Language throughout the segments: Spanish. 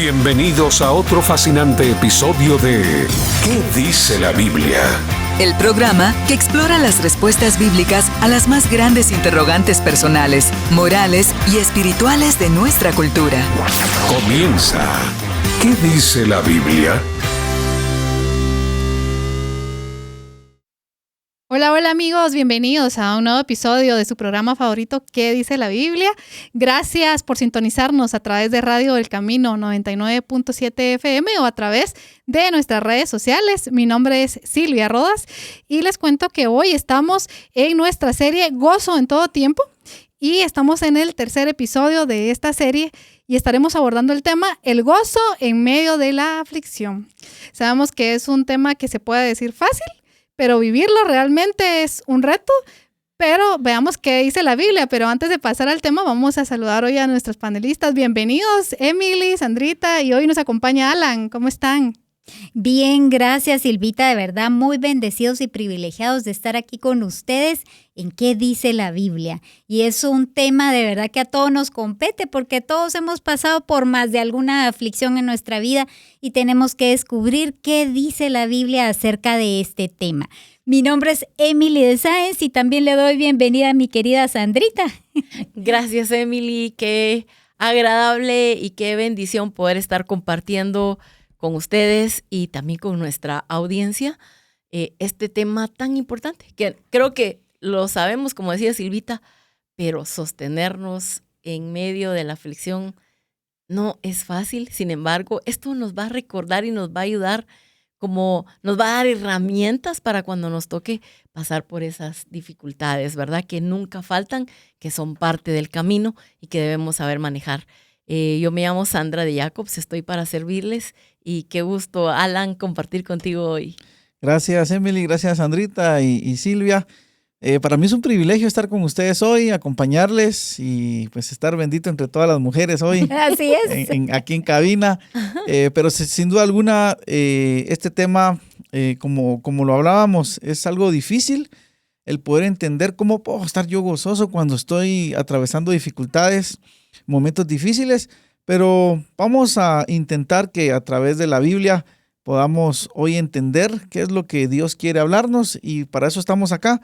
Bienvenidos a otro fascinante episodio de ¿Qué dice la Biblia? El programa que explora las respuestas bíblicas a las más grandes interrogantes personales, morales y espirituales de nuestra cultura. Comienza. ¿Qué dice la Biblia? Hola amigos, bienvenidos a un nuevo episodio de su programa favorito, ¿Qué dice la Biblia? Gracias por sintonizarnos a través de Radio El Camino 99.7 FM o a través de nuestras redes sociales. Mi nombre es Silvia Rodas y les cuento que hoy estamos en nuestra serie Gozo en todo tiempo y estamos en el tercer episodio de esta serie y estaremos abordando el tema el gozo en medio de la aflicción. Sabemos que es un tema que se puede decir fácil, pero vivirlo realmente es un reto. Pero veamos qué dice la Biblia. Pero antes de pasar al tema, vamos a saludar hoy a nuestros panelistas. Bienvenidos, Emily, Sandrita, y hoy nos acompaña Alan. ¿Cómo están? Bien, gracias Silvita, de verdad muy bendecidos y privilegiados de estar aquí con ustedes en ¿Qué dice la Biblia? Y es un tema de verdad que a todos nos compete porque todos hemos pasado por más de alguna aflicción en nuestra vida y tenemos que descubrir qué dice la Biblia acerca de este tema. Mi nombre es Emily de Sáenz y también le doy bienvenida a mi querida Sandrita. Gracias Emily, qué agradable y qué bendición poder estar compartiendo con ustedes y también con nuestra audiencia este tema tan importante, que creo que lo sabemos, como decía Silvita, pero sostenernos en medio de la aflicción no es fácil. Sin embargo, esto nos va a recordar y nos va a ayudar, como nos va a dar herramientas para cuando nos toque pasar por esas dificultades, ¿verdad? Que nunca faltan, que son parte del camino y que debemos saber manejar. Yo me llamo Sandra de Jacobs, estoy para servirles y qué gusto, Alan, compartir contigo hoy. Gracias, Emily, gracias, Sandrita y Silvia. Para mí es un privilegio estar con ustedes hoy, acompañarles y pues estar bendito entre todas las mujeres hoy. Así es. Aquí en cabina. Pero sin duda alguna, este tema, como lo hablábamos, es algo difícil el poder entender cómo puedo estar yo gozoso cuando estoy atravesando dificultades, momentos difíciles, pero vamos a intentar que a través de la Biblia podamos hoy entender qué es lo que Dios quiere hablarnos y para eso estamos acá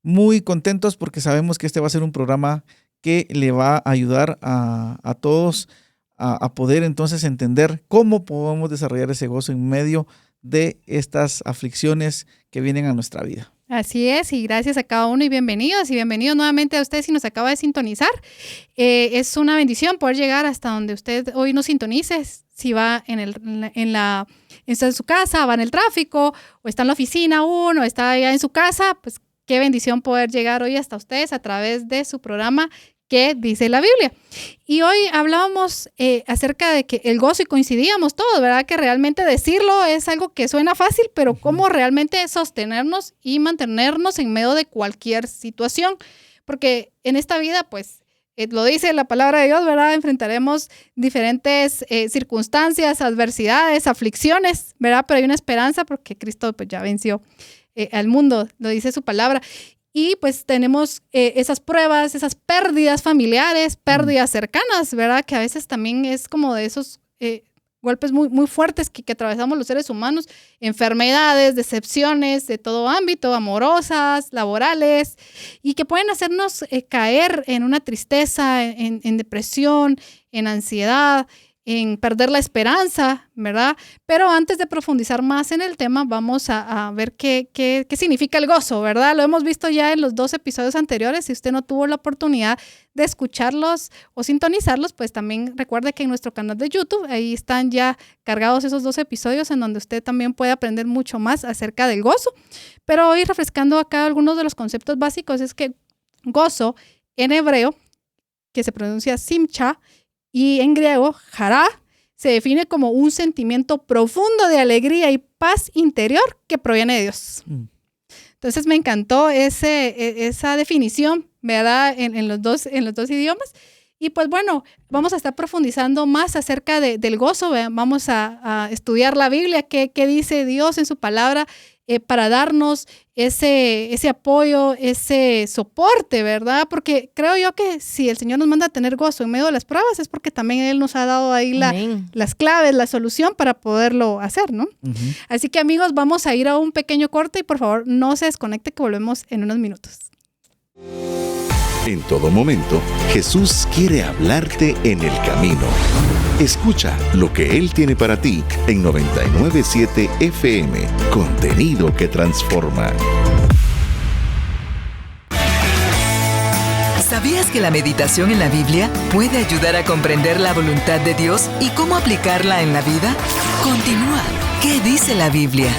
muy contentos porque sabemos que este va a ser un programa que le va a ayudar a todos a poder entonces entender cómo podemos desarrollar ese gozo en medio de estas aflicciones que vienen a nuestra vida. Así es, y gracias a cada uno y bienvenidos nuevamente a usted si nos acaba de sintonizar. Es una bendición poder llegar hasta donde usted hoy nos sintonice, si va está en su casa, va en el tráfico, o está en la oficina aún, o está allá en su casa, pues qué bendición poder llegar hoy hasta ustedes a través de su programa ¿Qué dice la Biblia? Y hoy hablábamos acerca de que el gozo y coincidíamos todos, ¿verdad? Que realmente decirlo es algo que suena fácil, pero cómo realmente sostenernos y mantenernos en medio de cualquier situación. Porque en esta vida, pues, lo dice la palabra de Dios, ¿verdad? Enfrentaremos diferentes circunstancias, adversidades, aflicciones, ¿verdad? Pero hay una esperanza porque Cristo pues, ya venció al mundo, lo dice su palabra. Y pues tenemos esas pruebas, esas pérdidas familiares, pérdidas cercanas, ¿verdad? Que a veces también es como de esos golpes muy, muy fuertes que atravesamos los seres humanos. Enfermedades, decepciones de todo ámbito, amorosas, laborales, y que pueden hacernos caer en una tristeza, en depresión, en ansiedad, en perder la esperanza, ¿verdad? Pero antes de profundizar más en el tema, vamos a ver qué significa el gozo, ¿verdad? Lo hemos visto ya en los 2 episodios anteriores. Si usted no tuvo la oportunidad de escucharlos o sintonizarlos, pues también recuerde que en nuestro canal de YouTube, ahí están ya cargados esos 2 episodios en donde usted también puede aprender mucho más acerca del gozo. Pero hoy, refrescando acá algunos de los conceptos básicos, es que gozo en hebreo, que se pronuncia simcha, y en griego, jará, se define como un sentimiento profundo de alegría y paz interior que proviene de Dios. Entonces me encantó esa definición, ¿verdad? En los dos idiomas. Y pues bueno, vamos a estar profundizando más acerca del gozo. Vamos a estudiar la Biblia, qué dice Dios en su palabra para darnos ese apoyo, ese soporte, ¿verdad? Porque creo yo que si el Señor nos manda a tener gozo en medio de las pruebas es porque también Él nos ha dado ahí las claves, la solución para poderlo hacer, ¿no? Así que amigos, vamos a ir a un pequeño corte y por favor no se desconecte que volvemos en unos minutos. En todo momento, Jesús quiere hablarte en el camino. Escucha lo que Él tiene para ti en 99.7 FM, contenido que transforma. ¿Sabías que la meditación en la Biblia puede ayudar a comprender la voluntad de Dios y cómo aplicarla en la vida? Continúa. ¿Qué dice la Biblia?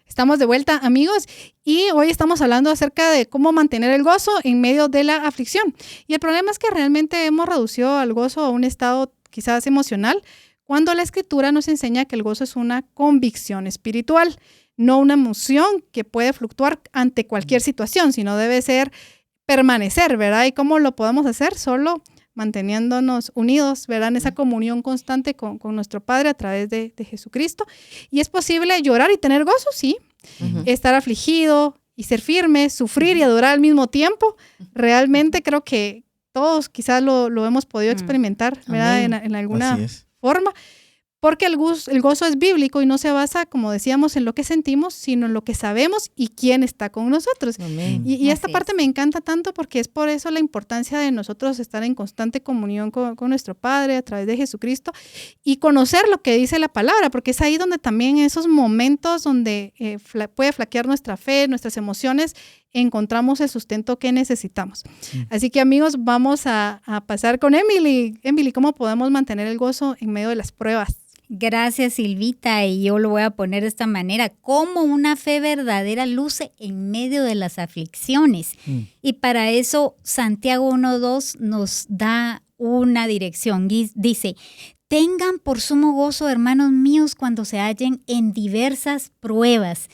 Estamos de vuelta, amigos, y hoy estamos hablando acerca de cómo mantener el gozo en medio de la aflicción. Y el problema es que realmente hemos reducido al gozo a un estado quizás emocional, cuando la Escritura nos enseña que el gozo es una convicción espiritual, no una emoción que puede fluctuar ante cualquier situación, sino debe ser permanecer, ¿verdad? ¿Y cómo lo podemos hacer? Solo manteniéndonos unidos, ¿verdad? En esa comunión constante con nuestro Padre a través de Jesucristo. Y es posible llorar y tener gozo, sí. Estar afligido y ser firme, sufrir y adorar al mismo tiempo. Realmente creo que todos quizás lo hemos podido experimentar, ¿verdad? En alguna forma. Porque el gozo es bíblico y no se basa, como decíamos, en lo que sentimos, sino en lo que sabemos y quién está con nosotros. Y esta parte me encanta tanto porque es por eso la importancia de nosotros estar en constante comunión con nuestro Padre a través de Jesucristo y conocer lo que dice la palabra, porque es ahí donde también en esos momentos donde puede flaquear nuestra fe, nuestras emociones, encontramos el sustento que necesitamos. Así que amigos, vamos a pasar con Emily. Emily, ¿cómo podemos mantener el gozo en medio de las pruebas? Gracias, Silvita, y yo lo voy a poner de esta manera: cómo una fe verdadera luce en medio de las aflicciones. Y para eso Santiago 1:2 nos da una dirección. Dice: tengan por sumo gozo, hermanos míos, cuando se hallen en diversas pruebas.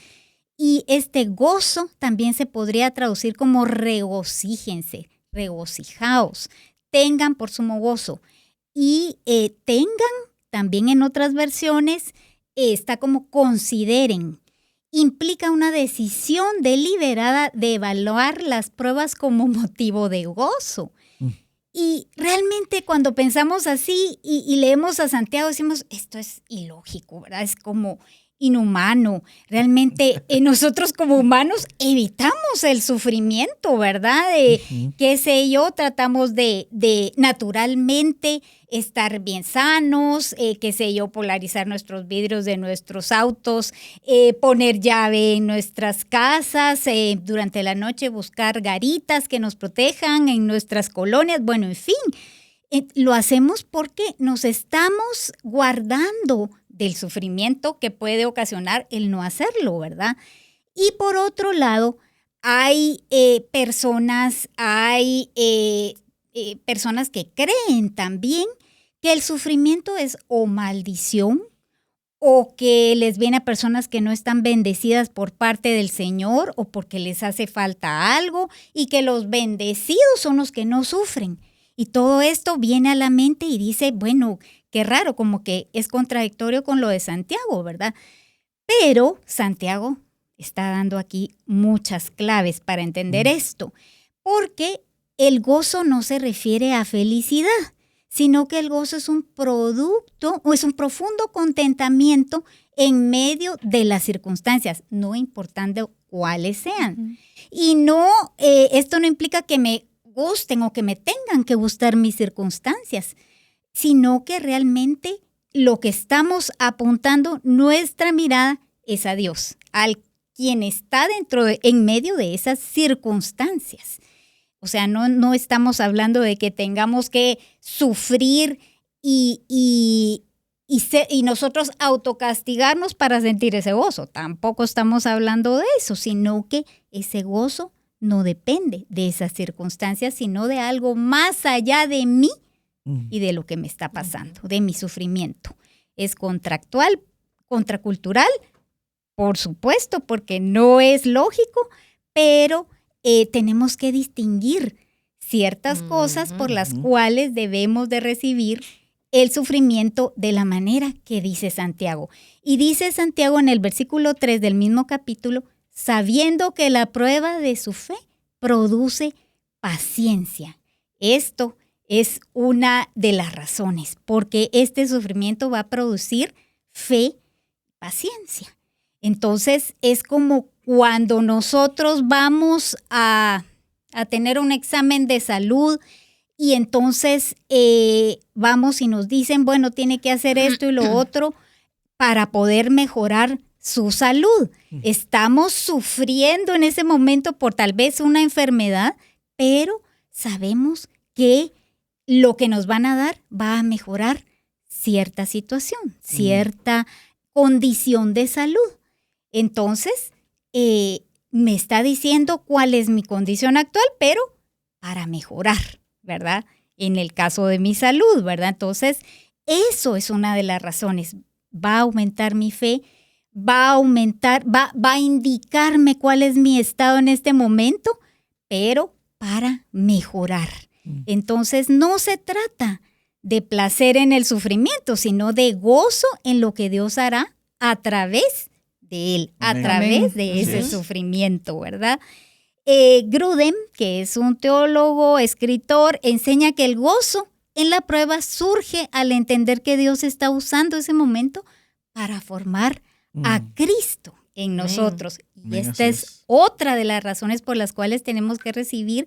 Y este gozo también se podría traducir como regocíjense, regocijaos, tengan por sumo gozo. Y tengan, también en otras versiones, está como consideren. Implica una decisión deliberada de evaluar las pruebas como motivo de gozo. Y realmente cuando pensamos así y leemos a Santiago, decimos, esto es ilógico, ¿verdad? Es como inhumano. Realmente nosotros como humanos evitamos el sufrimiento, ¿verdad? Qué sé yo, tratamos de naturalmente estar bien sanos, qué sé yo, polarizar nuestros vidrios de nuestros autos, poner llave en nuestras casas, durante la noche buscar garitas que nos protejan en nuestras colonias, bueno, en fin. Lo hacemos porque nos estamos guardando del sufrimiento que puede ocasionar el no hacerlo, ¿verdad? Y por otro lado, hay personas que creen también que el sufrimiento es o maldición o que les viene a personas que no están bendecidas por parte del Señor o porque les hace falta algo y que los bendecidos son los que no sufren. Y todo esto viene a la mente y dice, bueno, qué raro, como que es contradictorio con lo de Santiago, ¿verdad? Pero Santiago está dando aquí muchas claves para entender esto, porque el gozo no se refiere a felicidad, sino que el gozo es un producto o es un profundo contentamiento en medio de las circunstancias, no importando cuáles sean. Y no, esto no implica que me gusten o que me tengan que gustar mis circunstancias, sino que realmente lo que estamos apuntando, nuestra mirada es a Dios, al quien está en medio de esas circunstancias. O sea, no estamos hablando de que tengamos que sufrir y nosotros autocastigarnos para sentir ese gozo. Tampoco estamos hablando de eso, sino que ese gozo no depende de esas circunstancias, sino de algo más allá de mí y de lo que me está pasando, de mi sufrimiento. Es contractual, contracultural, por supuesto, porque no es lógico, pero tenemos que distinguir ciertas cosas por las cuales debemos de recibir el sufrimiento de la manera que dice Santiago. Y dice Santiago en el versículo 3 del mismo capítulo, sabiendo que la prueba de su fe produce paciencia. Esto es una de las razones, porque este sufrimiento va a producir fe, paciencia. Entonces es como cuando nosotros vamos a tener un examen de salud y entonces vamos y nos dicen, bueno, tiene que hacer esto y lo otro para poder mejorar su salud. Estamos sufriendo en ese momento por tal vez una enfermedad, pero sabemos que lo que nos van a dar va a mejorar cierta situación, cierta condición de salud. Entonces, me está diciendo cuál es mi condición actual, pero para mejorar, ¿verdad? En el caso de mi salud, ¿verdad? Entonces, eso es una de las razones. Va a aumentar mi fe, va a indicarme cuál es mi estado en este momento, pero para mejorar. Entonces, no se trata de placer en el sufrimiento, sino de gozo en lo que Dios hará a través de él, a través de ese sufrimiento, ¿verdad? Grudem, que es un teólogo, escritor, enseña que el gozo en la prueba surge al entender que Dios está usando ese momento para formar a Cristo en nosotros. Y esta es otra de las razones por las cuales tenemos que recibir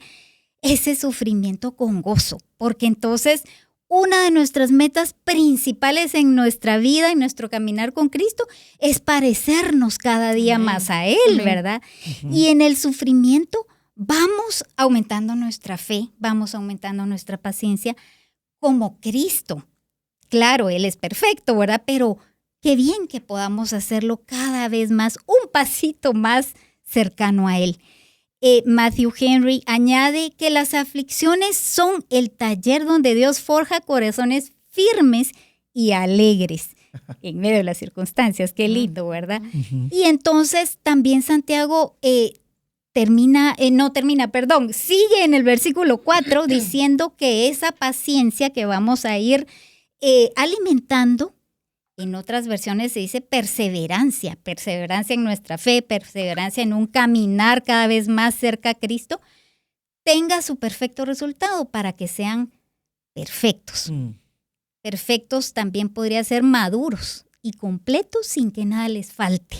ese sufrimiento con gozo, porque entonces una de nuestras metas principales en nuestra vida, en nuestro caminar con Cristo, es parecernos cada día más a Él, ¿verdad? Y en el sufrimiento vamos aumentando nuestra fe, vamos aumentando nuestra paciencia como Cristo. Claro, Él es perfecto, ¿verdad? Pero qué bien que podamos hacerlo cada vez más, un pasito más cercano a Él. Matthew Henry añade que las aflicciones son el taller donde Dios forja corazones firmes y alegres en medio de las circunstancias. Qué lindo, ¿verdad? Y entonces también Santiago sigue en el versículo 4 diciendo que esa paciencia que vamos a ir alimentando, en otras versiones se dice perseverancia en nuestra fe, perseverancia en un caminar cada vez más cerca a Cristo, tenga su perfecto resultado para que sean perfectos. Perfectos también podría ser maduros y completos sin que nada les falte.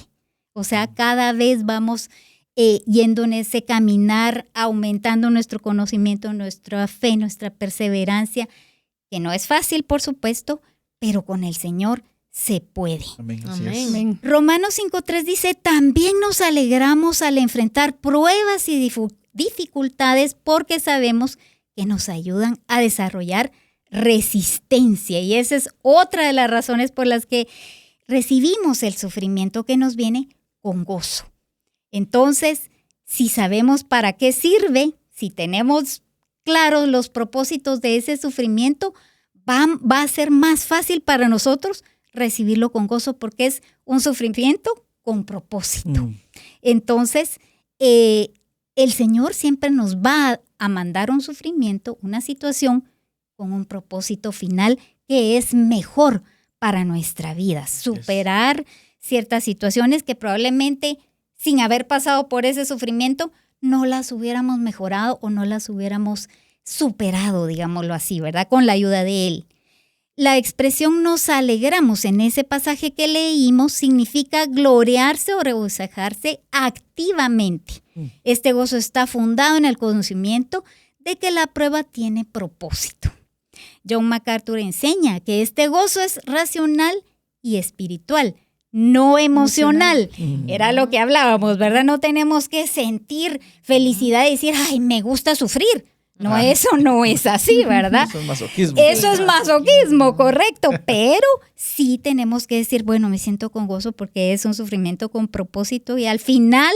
O sea, cada vez vamos yendo en ese caminar, aumentando nuestro conocimiento, nuestra fe, nuestra perseverancia, que no es fácil, por supuesto, pero con el Señor se puede. Amén. Amén. Romanos 5.3 dice, también nos alegramos al enfrentar pruebas y dificultades porque sabemos que nos ayudan a desarrollar resistencia. Y esa es otra de las razones por las que recibimos el sufrimiento que nos viene con gozo. Entonces, si sabemos para qué sirve, si tenemos claros los propósitos de ese sufrimiento, va a ser más fácil para nosotros recibirlo con gozo porque es un sufrimiento con propósito. Entonces, el Señor siempre nos va a mandar un sufrimiento, una situación con un propósito final que es mejor para nuestra vida. Superar ciertas situaciones que probablemente sin haber pasado por ese sufrimiento no las hubiéramos mejorado o no las hubiéramos superado, digámoslo así, ¿verdad? Con la ayuda de Él. La expresión nos alegramos en ese pasaje que leímos significa gloriarse o regocijarse activamente. Este gozo está fundado en el conocimiento de que la prueba tiene propósito. John MacArthur enseña que este gozo es racional y espiritual, no emocional. Era lo que hablábamos, ¿verdad? No tenemos que sentir felicidad y decir, ay, me gusta sufrir. No, eso no es así, ¿verdad? Eso es masoquismo. Eso es masoquismo, correcto. Pero sí tenemos que decir, bueno, me siento con gozo porque es un sufrimiento con propósito y al final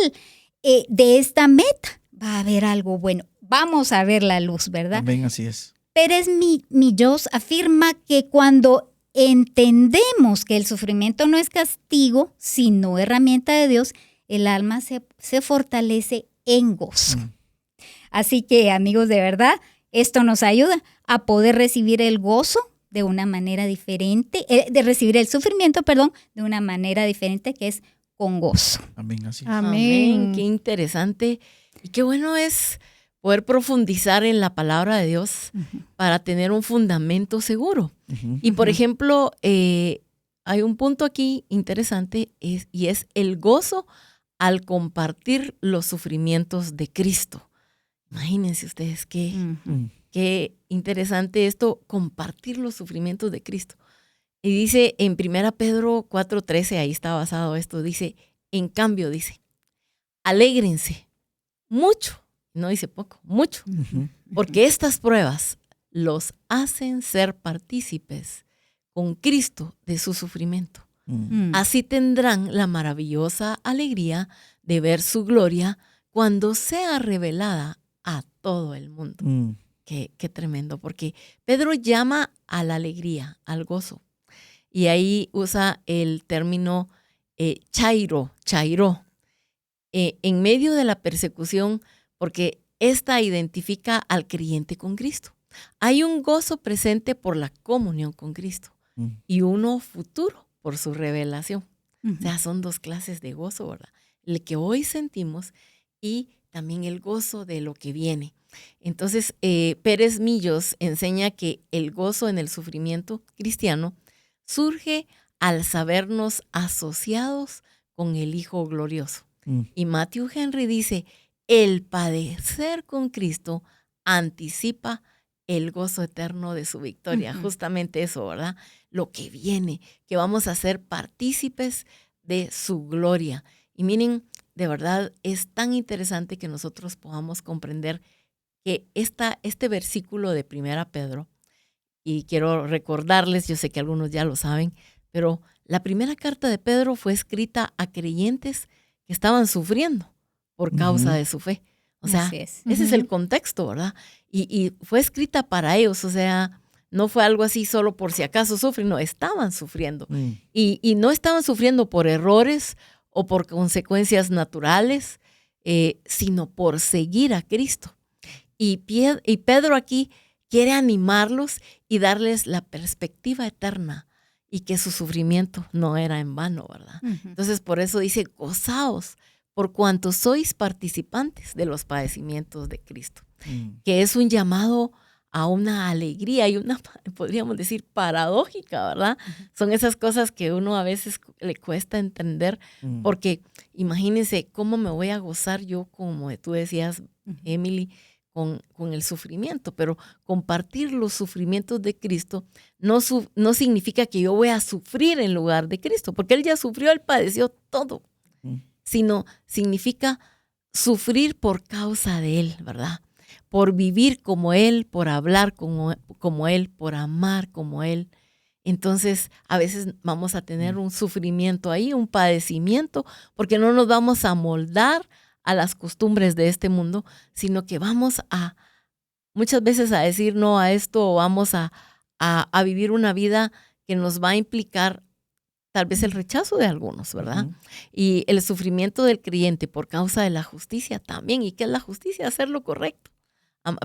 de esta meta va a haber algo bueno. Vamos a ver la luz, ¿verdad? Amén, así es. Pérez Millós afirma que cuando entendemos que el sufrimiento no es castigo, sino herramienta de Dios, el alma se fortalece en gozo. Así que, amigos, de verdad, esto nos ayuda a poder recibir el gozo de una manera diferente, de recibir el sufrimiento, de una manera diferente, que es con gozo. Amén, así es. Amén. Qué interesante y qué bueno es poder profundizar en la palabra de Dios para tener un fundamento seguro. Y por ejemplo, hay un punto aquí interesante y es el gozo al compartir los sufrimientos de Cristo. Imagínense ustedes qué interesante esto, compartir los sufrimientos de Cristo. Y dice en 1 Pedro 4:13, ahí está basado esto, dice, en cambio, dice, alégrense mucho, no dice poco, mucho, porque estas pruebas los hacen ser partícipes con Cristo de su sufrimiento. Así tendrán la maravillosa alegría de ver su gloria cuando sea revelada a todo el mundo. Qué tremendo, porque Pedro llama a la alegría, al gozo. Y ahí usa el término chairo, en medio de la persecución, porque esta identifica al creyente con Cristo. Hay un gozo presente por la comunión con Cristo y uno futuro por su revelación. O sea, son dos clases de gozo, ¿verdad? El que hoy sentimos y también el gozo de lo que viene. Entonces, Pérez Millos enseña que el gozo en el sufrimiento cristiano surge al sabernos asociados con el Hijo glorioso. Y Matthew Henry dice, el padecer con Cristo anticipa el gozo eterno de su victoria. Justamente eso, ¿verdad? Lo que viene, que vamos a ser partícipes de su gloria. Y miren, de verdad es tan interesante que nosotros podamos comprender que este versículo de 1 Pedro, y quiero recordarles, yo sé que algunos ya lo saben, pero la primera carta de Pedro fue escrita a creyentes que estaban sufriendo por causa de su fe. O sea, ese es el contexto, ¿verdad? Y fue escrita para ellos, o sea, no fue algo así solo por si acaso sufren, no, estaban sufriendo. Y no estaban sufriendo por errores o por consecuencias naturales, sino por seguir a Cristo. Y Pedro aquí quiere animarlos y darles la perspectiva eterna y que su sufrimiento no era en vano, ¿verdad? Entonces, por eso dice, gozaos por cuanto sois participantes de los padecimientos de Cristo, que es un llamado a una alegría y una, podríamos decir, paradójica, ¿verdad? Son esas cosas que uno a veces le cuesta entender, porque imagínense cómo me voy a gozar yo, como tú decías, Emily, con el sufrimiento, pero compartir los sufrimientos de Cristo no significa que yo voy a sufrir en lugar de Cristo, porque Él ya sufrió, Él padeció todo, sino significa sufrir por causa de Él, ¿verdad? Por vivir como Él, por hablar como Él, por amar como Él. Entonces, a veces vamos a tener un sufrimiento ahí, un padecimiento, porque no nos vamos a moldar a las costumbres de este mundo, sino que vamos a, muchas veces a decir no a esto, o vamos a vivir una vida que nos va a implicar tal vez el rechazo de algunos, ¿verdad? Y el sufrimiento del creyente por causa de la justicia también. ¿Y qué es la justicia? Hacer lo correcto.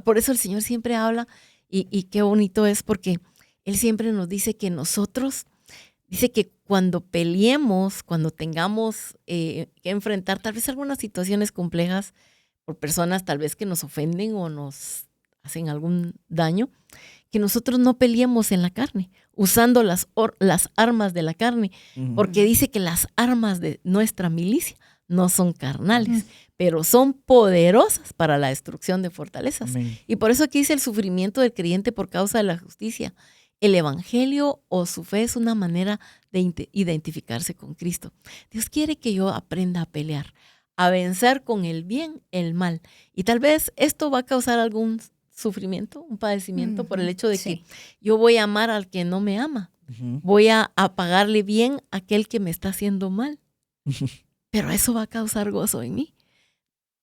Por eso el Señor siempre habla, y qué bonito es, porque Él siempre nos dice que nosotros, dice que cuando peleemos, cuando tengamos que enfrentar tal vez algunas situaciones complejas por personas tal vez que nos ofenden o nos hacen algún daño, que nosotros no peleemos en la carne, usando las armas de la carne, porque dice que las armas de nuestra milicia no son carnales, pero son poderosas para la destrucción de fortalezas. Y por eso aquí dice el sufrimiento del creyente por causa de la justicia. El evangelio o su fe es una manera de identificarse con Cristo. Dios quiere que yo aprenda a pelear, a vencer con el bien el mal. Y tal vez esto va a causar algún sufrimiento, un padecimiento por el hecho de que yo voy a amar al que no me ama. Voy a pagarle bien a aquel que me está haciendo mal. Pero eso va a causar gozo en mí.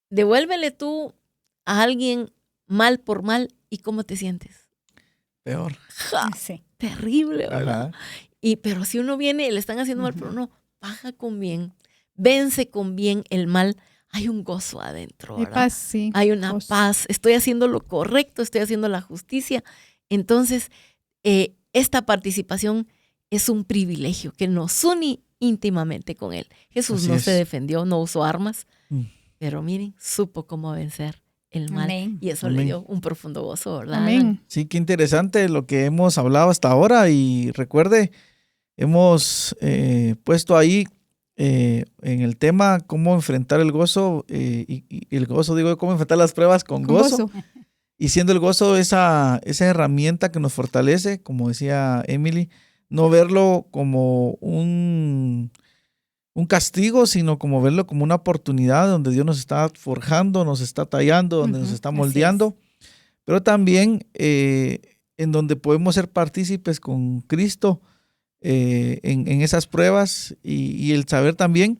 Devuélvele tú a alguien mal por mal y ¿cómo te sientes? Peor. Terrible, ¿verdad? Pero si uno viene, le están haciendo mal, pero no, paga con bien, vence con bien el mal, hay un gozo adentro, ¿verdad? Hay paz, sí. Hay una paz, estoy haciendo lo correcto, estoy haciendo la justicia. Entonces, esta participación es un privilegio que nos une íntimamente con Él. Jesús Así no es. se defendió, no usó armas, Mm. pero miren, supo cómo vencer el mal. Amén. Y eso Amén. le dio un profundo gozo, ¿verdad? Amén. Sí, qué interesante lo que hemos hablado hasta ahora. Y recuerde, hemos puesto ahí en el tema cómo enfrentar el gozo, y el gozo, digo, cómo enfrentar las pruebas con Con gozo. gozo. Y siendo el gozo esa herramienta que nos fortalece, como decía Emily, no verlo como un castigo, sino como verlo como una oportunidad donde Dios nos está forjando, nos está tallando, donde nos Ujú, está así moldeando, pero también en donde podemos ser partícipes con Cristo en esas pruebas, y el saber también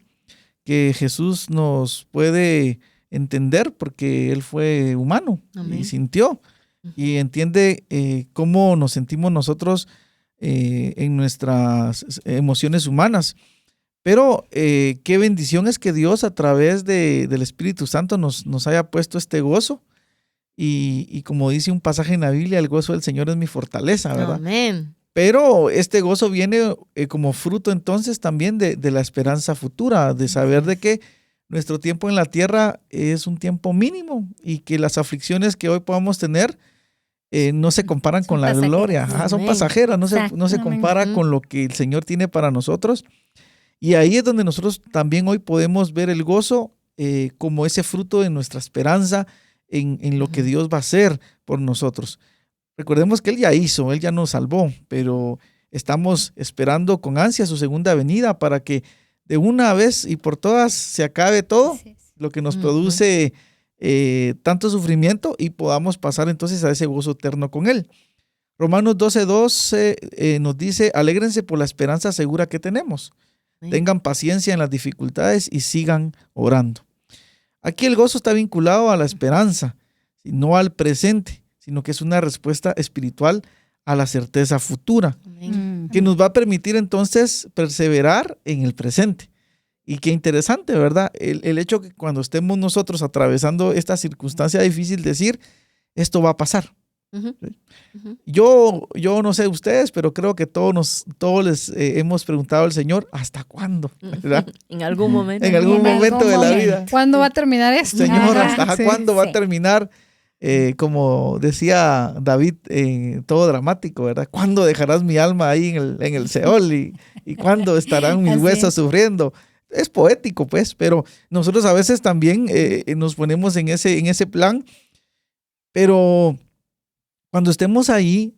que Jesús nos puede entender porque Él fue humano. Amén. Y sintió y entiende cómo nos sentimos nosotros en nuestras emociones humanas. Pero qué bendición es que Dios a través del Espíritu Santo nos haya puesto este gozo. Y como dice un pasaje en la Biblia, el gozo del Señor es mi fortaleza, ¿verdad? Amén. Pero este gozo viene como fruto entonces también de la esperanza futura, de saber de que nuestro tiempo en la tierra es un tiempo mínimo y que las aflicciones que hoy podamos tener no se comparan Son con la pasajeras. gloria. Ajá, son Amén. pasajeras, no se Exacto. compara Amén. con lo que el Señor tiene para nosotros. Y ahí es donde nosotros también hoy podemos ver el gozo como ese fruto de nuestra esperanza en lo que Dios va a hacer por nosotros. Recordemos que Él ya hizo, Él ya nos salvó, pero estamos esperando con ansia su segunda venida para que de una vez y por todas se acabe todo Así es. lo que nos Ujú. produce tanto sufrimiento y podamos pasar entonces a ese gozo eterno con Él. Romanos 12:12 nos dice, alégrense por la esperanza segura que tenemos. Amén. Tengan paciencia en las dificultades y sigan orando. Aquí el gozo está vinculado a la esperanza, no al presente, sino que es una respuesta espiritual a la certeza futura, Amén. que nos va a permitir entonces perseverar en el presente. Y qué interesante, ¿verdad? El hecho que cuando estemos nosotros atravesando esta circunstancia difícil, decir, esto va a pasar. Ujú. Sí. Ujú. Yo no sé ustedes, pero creo que todos les hemos preguntado al Señor, ¿hasta cuándo? ¿Verdad? En algún momento. En algún En momento algún de la momento. vida. ¿Cuándo va a terminar esto? Señor, Ajá, ¿hasta sí. cuándo va a sí. terminar? Como decía David, todo dramático, ¿verdad? ¿Cuándo dejarás mi alma ahí en el Seol? ¿Y cuándo estarán mis Así huesos es. sufriendo? Es poético, pues, pero nosotros a veces también nos ponemos en ese plan, pero cuando estemos ahí,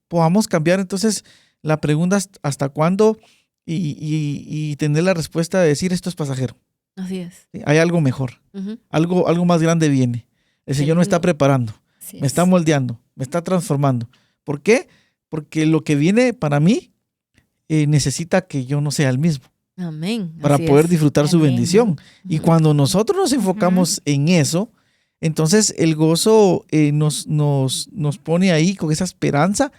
podamos cambiar entonces la pregunta hasta cuándo y tener la respuesta de decir esto es pasajero. Así es. ¿Sí? Hay algo mejor, Ujú. algo más grande viene. El Señor me está preparando, Así me es. está moldeando, me está transformando. ¿Por qué? Porque lo que viene para mí necesita que yo no sea el mismo Amén. para Así poder es. disfrutar su Amén. bendición. Y cuando nosotros nos enfocamos en eso, entonces el gozo nos pone ahí con esa esperanza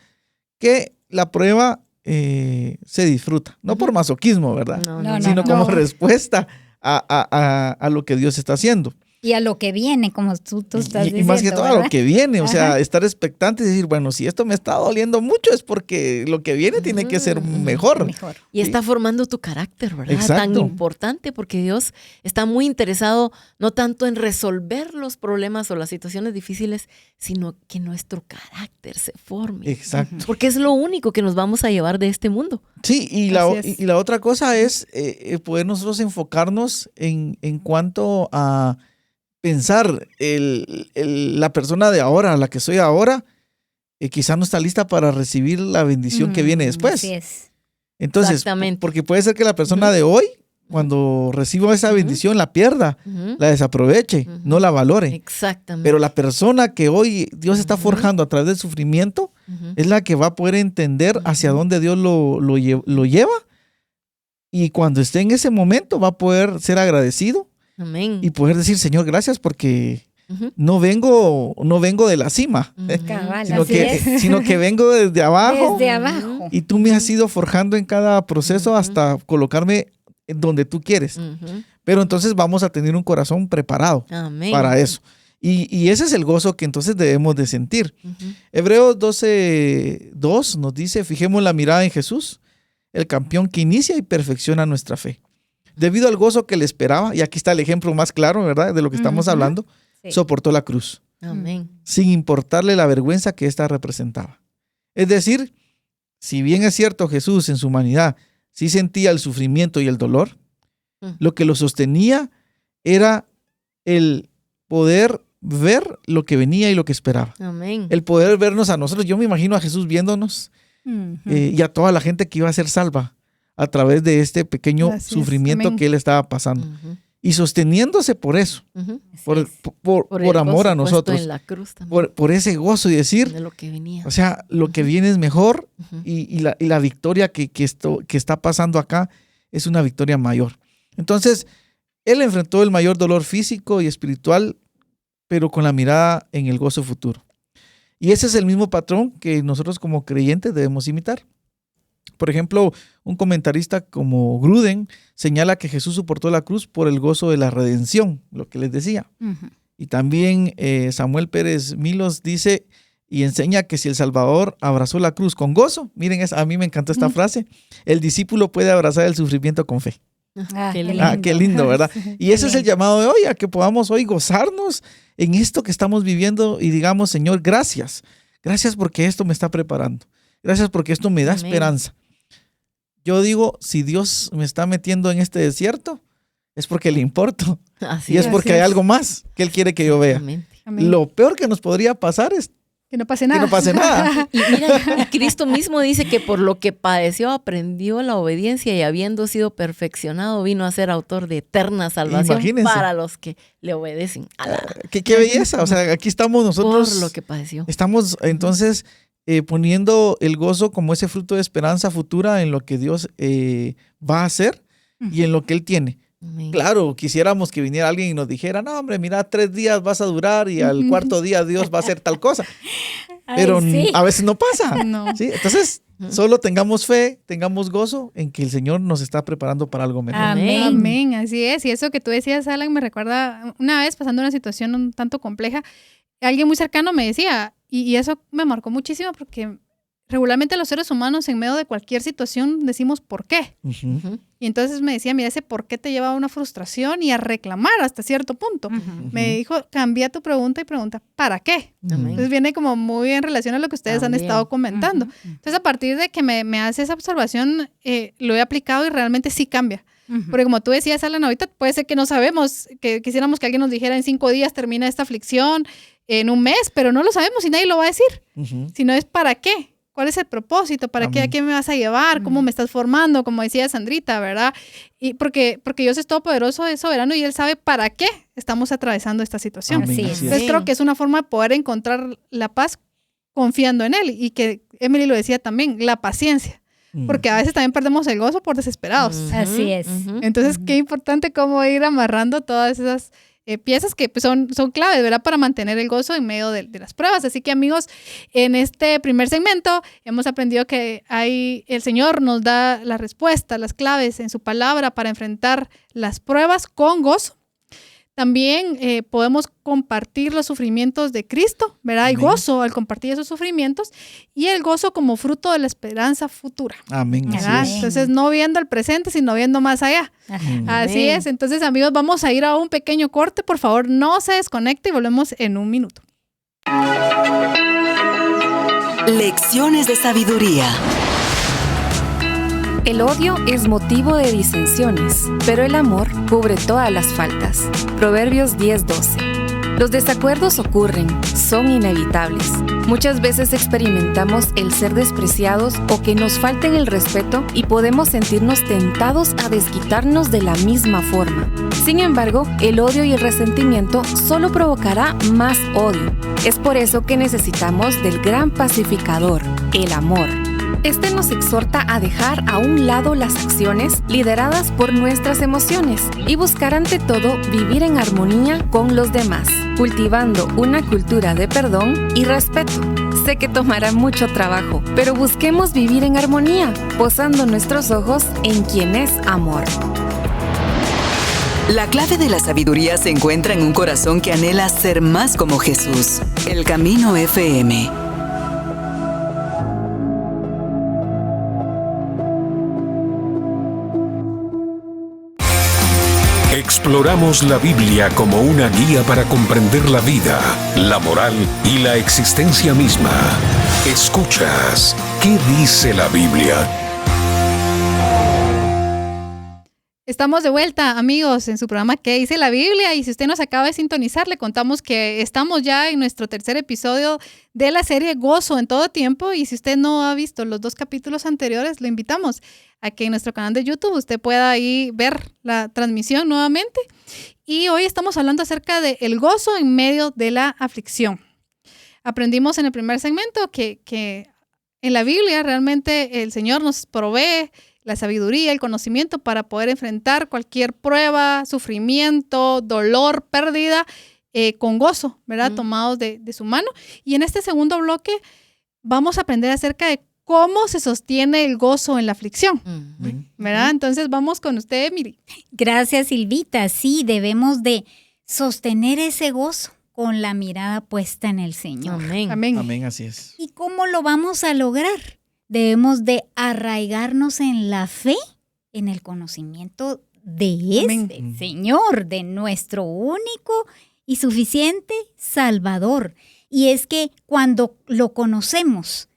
que la prueba se disfruta. No por masoquismo, ¿verdad? No, Sino como no. respuesta a lo que Dios está haciendo. Y a lo que viene, como tú estás Y diciendo. más que todo a lo ¿verdad? que viene, o sea, Ajá. estar expectante y decir, bueno, si esto me está doliendo mucho es porque lo que viene tiene que ser mejor. Mejor. Y está formando tu carácter, ¿verdad? Exacto. Tan importante porque Dios está muy interesado no tanto en resolver los problemas o las situaciones difíciles, sino que nuestro carácter se forme. Exacto. Porque es lo único que nos vamos a llevar de este mundo. Sí, y Así es. la otra cosa es poder nosotros enfocarnos en cuanto a pensar la persona de ahora, la que soy ahora, quizá no está lista para recibir la bendición que viene después. Así es. Entonces, Exactamente. porque puede ser que la persona de hoy, cuando reciba esa bendición, la pierda, Ujú. la desaproveche, Ujú. no la valore. Exactamente. Pero la persona que hoy Dios está forjando a través del sufrimiento Ujú. es la que va a poder entender hacia dónde Dios lo lleva. Y cuando esté en ese momento va a poder ser agradecido Amén. y poder decir, Señor, gracias porque Ujú. no vengo de la cima, Ujú. Cabal, sino así que, es. sino que vengo desde abajo. Desde abajo. Y tú me has ido forjando en cada proceso hasta colocarme en donde tú quieres. Ujú. Pero entonces vamos a tener un corazón preparado Amén. para eso. Y ese es el gozo que entonces debemos de sentir. Hebreos 12:2 nos dice, fijemos la mirada en Jesús, el campeón que inicia y perfecciona nuestra fe. Debido al gozo que le esperaba, y aquí está el ejemplo más claro, ¿verdad?, de lo que estamos hablando, soportó la cruz. Amén. Sin importarle la vergüenza que ésta representaba. Es decir, si bien es cierto Jesús en su humanidad sí sentía el sufrimiento y el dolor, lo que lo sostenía era el poder ver lo que venía y lo que esperaba. Amén. El poder vernos a nosotros. Yo me imagino a Jesús viéndonos y a toda la gente que iba a ser salva a través de este pequeño sufrimiento que él estaba pasando. Y sosteniéndose por eso, por amor a nosotros, en la cruz también, por ese gozo y decir, de lo que venía. o sea, lo que viene es mejor y la victoria que está pasando acá es una victoria mayor. Entonces, él enfrentó el mayor dolor físico y espiritual, pero con la mirada en el gozo futuro. Y ese es el mismo patrón que nosotros como creyentes debemos imitar. Por ejemplo, un comentarista como Gruden señala que Jesús soportó la cruz por el gozo de la redención, lo que les decía. Y también Samuel Pérez Milos dice y enseña que si el Salvador abrazó la cruz con gozo, miren, a mí me encantó esta frase, el discípulo puede abrazar el sufrimiento con fe. Qué lindo, ¿verdad? Y ese es el llamado de hoy, a que podamos hoy gozarnos en esto que estamos viviendo y digamos, Señor, gracias. Gracias porque esto me está preparando. Gracias porque esto me da esperanza. Yo digo, si Dios me está metiendo en este desierto, es porque le importo. Y es porque hay algo más que Él quiere que yo vea. Amén. Lo peor que nos podría pasar es que no pase nada. Que no pase nada. Y mira, Cristo mismo dice que por lo que padeció aprendió la obediencia y habiendo sido perfeccionado vino a ser autor de eterna salvación. Imagínense. Para los que le obedecen. Qué belleza. O sea, aquí estamos nosotros. Por lo que padeció. Estamos entonces poniendo el gozo como ese fruto de esperanza futura en lo que Dios va a hacer y en lo que Él tiene. Amén. Claro, quisiéramos que viniera alguien y nos dijera, no, hombre, mira, 3 días vas a durar y al cuarto día Dios va a hacer tal cosa. Pero a veces no pasa. No. ¿Sí? Entonces, solo tengamos fe, tengamos gozo en que el Señor nos está preparando para algo mejor. Amén. Amén, así es. Y eso que tú decías, Alan, me recuerda una vez pasando una situación un tanto compleja, alguien muy cercano me decía, y eso me marcó muchísimo porque regularmente los seres humanos en medio de cualquier situación decimos ¿por qué? Y entonces me decía, mira, ese por qué te lleva a una frustración y a reclamar hasta cierto punto. Me dijo, cambia tu pregunta y pregunta, ¿para qué? Entonces viene como muy en relación a lo que ustedes han estado comentando. Entonces a partir de que me hace esa observación, lo he aplicado y realmente sí cambia. Porque como tú decías, Alan, ahorita puede ser que no sabemos, que quisiéramos que alguien nos dijera en 5 días termina esta aflicción, en 1 mes, pero no lo sabemos y nadie lo va a decir. Sino es ¿para qué? ¿Cuál es el propósito? ¿Para qué? ¿A qué me vas a llevar? ¿Cómo me estás formando? Como decía Sandrita, ¿verdad? Y porque Dios es todopoderoso, es soberano y Él sabe para qué estamos atravesando esta situación. Entonces creo que es una forma de poder encontrar la paz confiando en Él. Y que Emily lo decía también, la paciencia. Porque a veces también perdemos el gozo por desesperados. Así es. Entonces, qué importante cómo ir amarrando todas esas piezas que pues, son claves, ¿verdad? Para mantener el gozo en medio de las pruebas. Así que, amigos, en este primer segmento hemos aprendido que el Señor nos da la respuesta, las claves en su palabra para enfrentar las pruebas con gozo. También podemos compartir los sufrimientos de Cristo, ¿verdad? Hay gozo al compartir esos sufrimientos y el gozo como fruto de la esperanza futura. Amén. Entonces, no viendo el presente, sino viendo más allá. Así es. Entonces, amigos, vamos a ir a un pequeño corte. Por favor, no se desconecte y volvemos en 1 minuto. Lecciones de sabiduría. El odio es motivo de disensiones, pero el amor cubre todas las faltas. Proverbios 10:12. Los desacuerdos ocurren, son inevitables. Muchas veces experimentamos el ser despreciados o que nos falten el respeto y podemos sentirnos tentados a desquitarnos de la misma forma. Sin embargo, el odio y el resentimiento solo provocará más odio. Es por eso que necesitamos del gran pacificador, el amor. Este nos exhorta a dejar a un lado las acciones lideradas por nuestras emociones y buscar ante todo vivir en armonía con los demás, cultivando una cultura de perdón y respeto. Sé que tomará mucho trabajo, pero busquemos vivir en armonía, posando nuestros ojos en quien es amor. La clave de la sabiduría se encuentra en un corazón que anhela ser más como Jesús. El Camino FM. Exploramos la Biblia como una guía para comprender la vida, la moral y la existencia misma. Escuchas, ¿qué dice la Biblia? Estamos de vuelta, amigos, en su programa ¿Qué dice la Biblia? Y si usted nos acaba de sintonizar, le contamos que estamos ya en nuestro tercer episodio de la serie Gozo en todo tiempo. Y si usted no ha visto los 2 capítulos anteriores, lo invitamos a que en nuestro canal de YouTube usted pueda ahí ver la transmisión nuevamente. Y hoy estamos hablando acerca del gozo en medio de la aflicción. Aprendimos en el primer segmento que en la Biblia realmente el Señor nos provee la sabiduría, el conocimiento para poder enfrentar cualquier prueba, sufrimiento, dolor, pérdida, con gozo, ¿verdad? Tomados de su mano. Y en este segundo bloque vamos a aprender acerca de cómo se sostiene el gozo en la aflicción, ¿verdad? Entonces vamos con usted, Miri. Gracias, Silvita. Sí, debemos de sostener ese gozo con la mirada puesta en el Señor. Amén. Amén. Amén, así es. ¿Y cómo lo vamos a lograr? Debemos de arraigarnos en la fe, en el conocimiento de este Señor, de nuestro único y suficiente Salvador. Y es que cuando lo conocemos,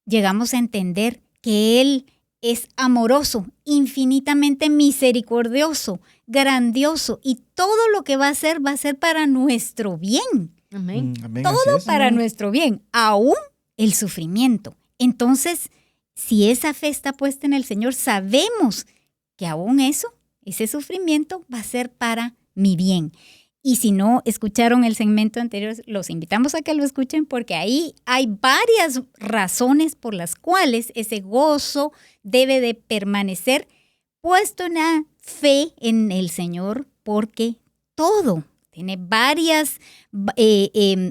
llegamos a entender que Él es amoroso, infinitamente misericordioso, grandioso, y todo lo que va a hacer para nuestro bien. Amén. Amén, Todo así es. para nuestro bien, aún el sufrimiento. Entonces, si esa fe está puesta en el Señor, sabemos que aún ese sufrimiento va a ser para mi bien. Y si no escucharon el segmento anterior, los invitamos a que lo escuchen, porque ahí hay varias razones por las cuales ese gozo debe de permanecer puesto en la fe en el Señor, porque todo tiene varios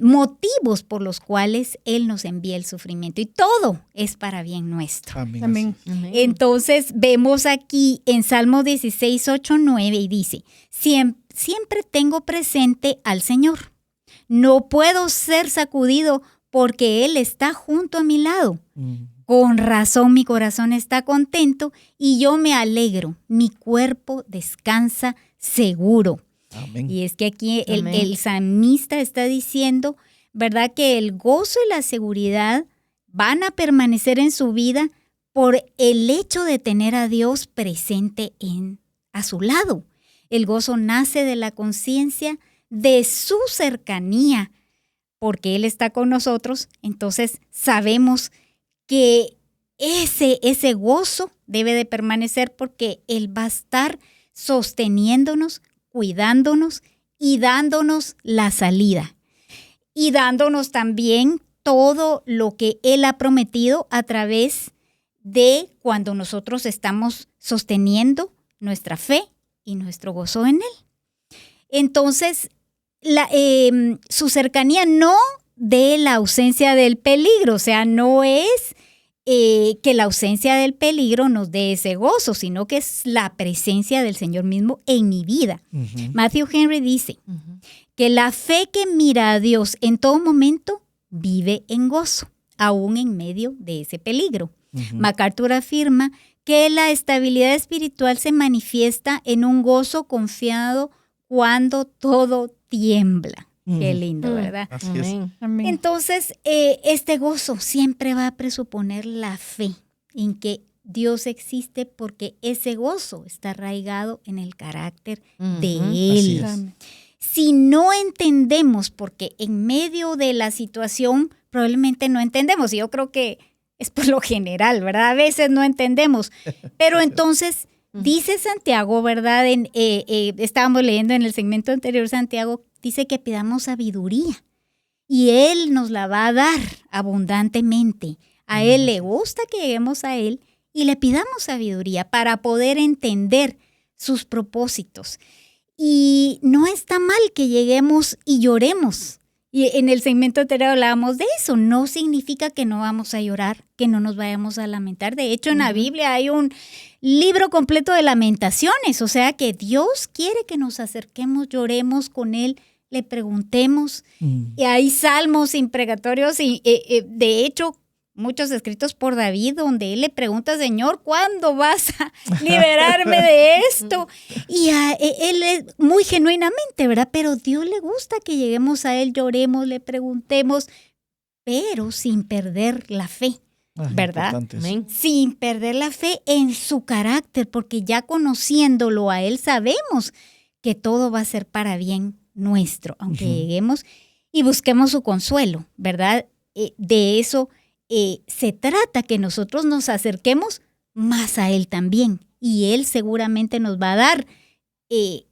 motivos por los cuales Él nos envía el sufrimiento, y todo es para bien nuestro. Amén. Amén. Amén. Entonces vemos aquí en Salmo 16, 8, 9 y dice: siempre tengo presente al Señor. No puedo ser sacudido porque Él está junto a mi lado. Con razón mi corazón está contento y yo me alegro. Mi cuerpo descansa seguro. Amén. Y es que aquí Amén. el salmista está diciendo, ¿verdad?, que el gozo y la seguridad van a permanecer en su vida por el hecho de tener a Dios presente a su lado. El gozo nace de la conciencia de su cercanía, porque Él está con nosotros. Entonces sabemos que ese gozo debe de permanecer, porque Él va a estar sosteniéndonos, cuidándonos y dándonos la salida. Y dándonos también todo lo que Él ha prometido a través de cuando nosotros estamos sosteniendo nuestra fe y nuestro gozo en Él. Entonces, su cercanía no de la ausencia del peligro, o sea, no es que la ausencia del peligro nos dé ese gozo, sino que es la presencia del Señor mismo en mi vida. Matthew Henry dice que la fe que mira a Dios en todo momento vive en gozo, aún en medio de ese peligro. MacArthur afirma que la estabilidad espiritual se manifiesta en un gozo confiado cuando todo tiembla. Qué lindo, ¿verdad? Así es. Amén. Entonces, este gozo siempre va a presuponer la fe en que Dios existe, porque ese gozo está arraigado en el carácter de Así Él. es. Si no entendemos, porque en medio de la situación probablemente no entendemos, y yo creo que es por lo general, ¿verdad? A veces no entendemos, pero entonces dice Santiago, ¿verdad? Estábamos leyendo en el segmento anterior, Santiago dice que pidamos sabiduría y Él nos la va a dar abundantemente. A Él le gusta que lleguemos a Él y le pidamos sabiduría para poder entender sus propósitos. Y no está mal que lleguemos y lloremos Y en el segmento anterior hablábamos de eso. No significa que no vamos a llorar, que no nos vayamos a lamentar. De hecho, en la Biblia hay un libro completo de lamentaciones. O sea que Dios quiere que nos acerquemos, lloremos con Él, le preguntemos. Y hay salmos imprecatorios. Y, de hecho, muchos escritos por David, donde él le pregunta, Señor, ¿cuándo vas a liberarme de esto? Y él es muy genuinamente, ¿verdad? Pero Dios le gusta que lleguemos a Él, lloremos, le preguntemos, pero sin perder la fe, ¿verdad? Sin perder la fe en su carácter, porque ya conociéndolo a Él sabemos que todo va a ser para bien nuestro, aunque lleguemos y busquemos su consuelo, ¿verdad? De eso se trata, que nosotros nos acerquemos más a Él también, y Él seguramente nos va a dar